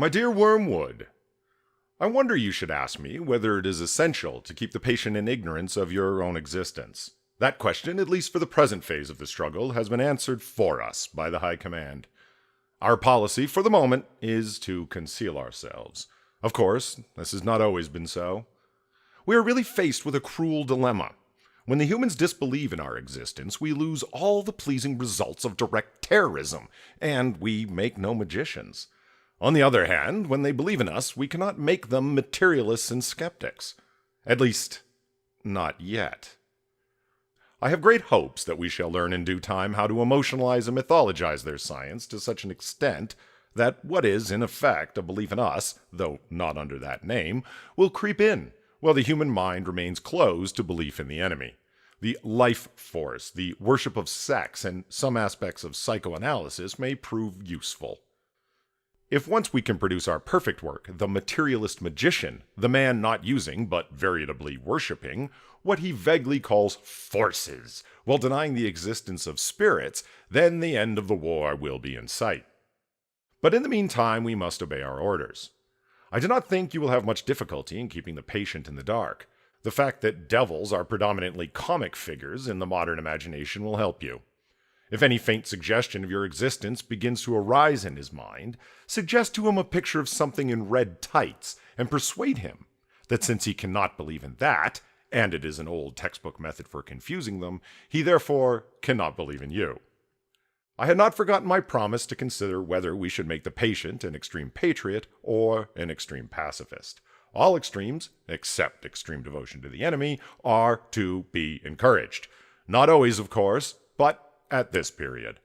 My dear Wormwood, I wonder you should ask me whether it is essential to keep the patient in ignorance of your own existence. That question, at least for the present phase of the struggle, has been answered for us by the High Command. Our policy, for the moment, is to conceal ourselves. Of course, this has not always been so. We are really faced with a cruel dilemma. When the humans disbelieve in our existence, we lose all the pleasing results of direct terrorism, and we make no magicians. On the other hand, when they believe in us, we cannot make them materialists and skeptics. At least, not yet. I have great hopes that we shall learn in due time how to emotionalize and mythologize their science to such an extent that what is, in effect, a belief in us, though not under that name, will creep in, while the human mind remains closed to belief in the enemy. The life force, the worship of sex, and some aspects of psychoanalysis may prove useful. If once we can produce our perfect work, the materialist magician, the man not using, but veritably worshipping, what he vaguely calls forces, while denying the existence of spirits, then the end of the war will be in sight. But in the meantime, we must obey our orders. I do not think you will have much difficulty in keeping the patient in the dark. The fact that devils are predominantly comic figures in the modern imagination will help you. If any faint suggestion of your existence begins to arise in his mind, suggest to him a picture of something in red tights, and persuade him that since he cannot believe in that, and it is an old textbook method for confusing them, he therefore cannot believe in you. I had not forgotten my promise to consider whether we should make the patient an extreme patriot or an extreme pacifist. All extremes, except extreme devotion to the enemy, are to be encouraged. Not always, of course, but at this period.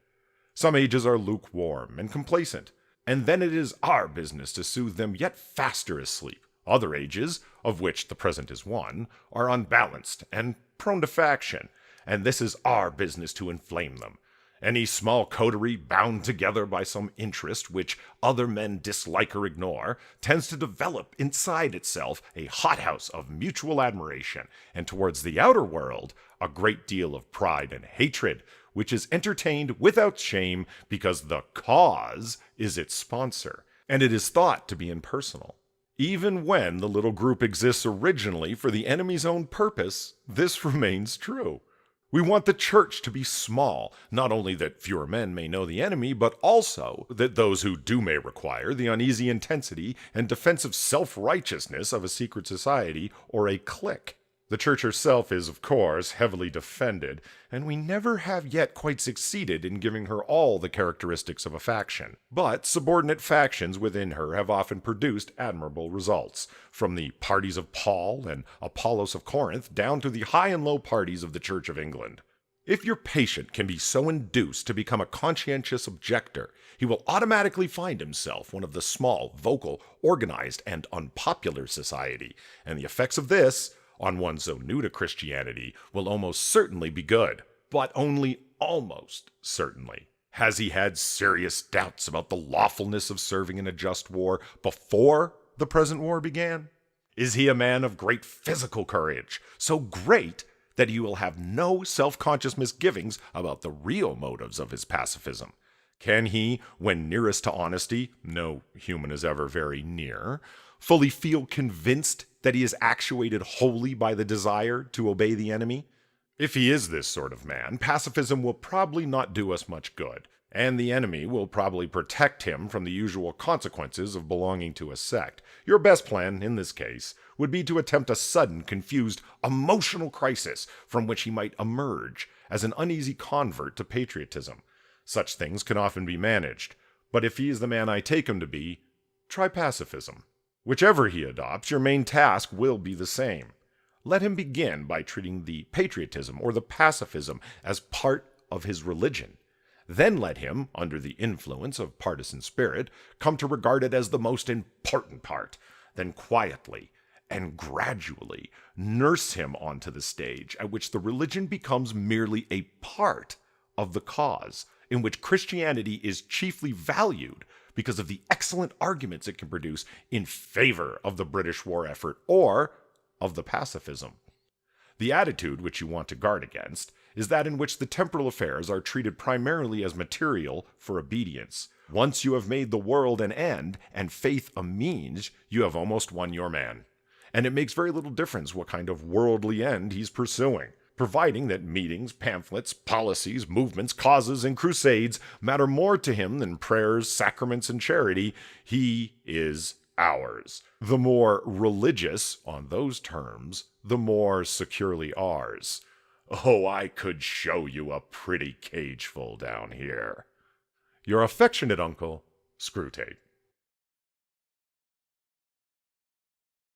Some ages are lukewarm and complacent, and then it is our business to soothe them yet faster asleep. Other ages, of which the present is one, are unbalanced and prone to faction, and this is our business to inflame them. Any small coterie bound together by some interest which other men dislike or ignore tends to develop inside itself a hothouse of mutual admiration, and towards the outer world a great deal of pride and hatred, which is entertained without shame because the cause is its sponsor, and it is thought to be impersonal. Even when the little group exists originally for the enemy's own purpose, this remains true. We want the church to be small, not only that fewer men may know the enemy, but also that those who do may require the uneasy intensity and defensive self-righteousness of a secret society or a clique. The church herself is, of course, heavily defended, and we never have yet quite succeeded in giving her all the characteristics of a faction. But subordinate factions within her have often produced admirable results, from the parties of Paul and Apollos of Corinth down to the high and low parties of the Church of England. If your patient can be so induced to become a conscientious objector, he will automatically find himself one of the small, vocal, organized, and unpopular society, and the effects of this on one so new to Christianity will almost certainly be good, but only almost certainly. Has he had serious doubts about the lawfulness of serving in a just war before the present war began? Is he a man of great physical courage, so great that he will have no self-conscious misgivings about the real motives of his pacifism? Can he, when nearest to honesty, no human is ever very near, fully feel convinced that he is actuated wholly by the desire to obey the enemy? If he is this sort of man, pacifism will probably not do us much good, and the enemy will probably protect him from the usual consequences of belonging to a sect. Your best plan, in this case, would be to attempt a sudden, confused, emotional crisis from which he might emerge as an uneasy convert to patriotism. Such things can often be managed, but if he is the man I take him to be, try pacifism. Whichever he adopts, your main task will be the same. Let him begin by treating the patriotism or the pacifism as part of his religion. Then let him, under the influence of partisan spirit, come to regard it as the most important part. Then quietly and gradually nurse him onto the stage at which the religion becomes merely a part of the cause, in which Christianity is chiefly valued because of the excellent arguments it can produce in favor of the British war effort or of the pacifism. The attitude which you want to guard against is that in which the temporal affairs are treated primarily as material for obedience, Once you have made the world an end and faith a means, you have almost won your man. And it makes very little difference what kind of worldly end he's pursuing, providing that meetings, pamphlets, policies, movements, causes, and crusades matter more to him than prayers, sacraments, and charity. He is ours. The more religious, on those terms, the more securely ours. Oh, I could show you a pretty cageful down here. Your affectionate uncle, Screwtape.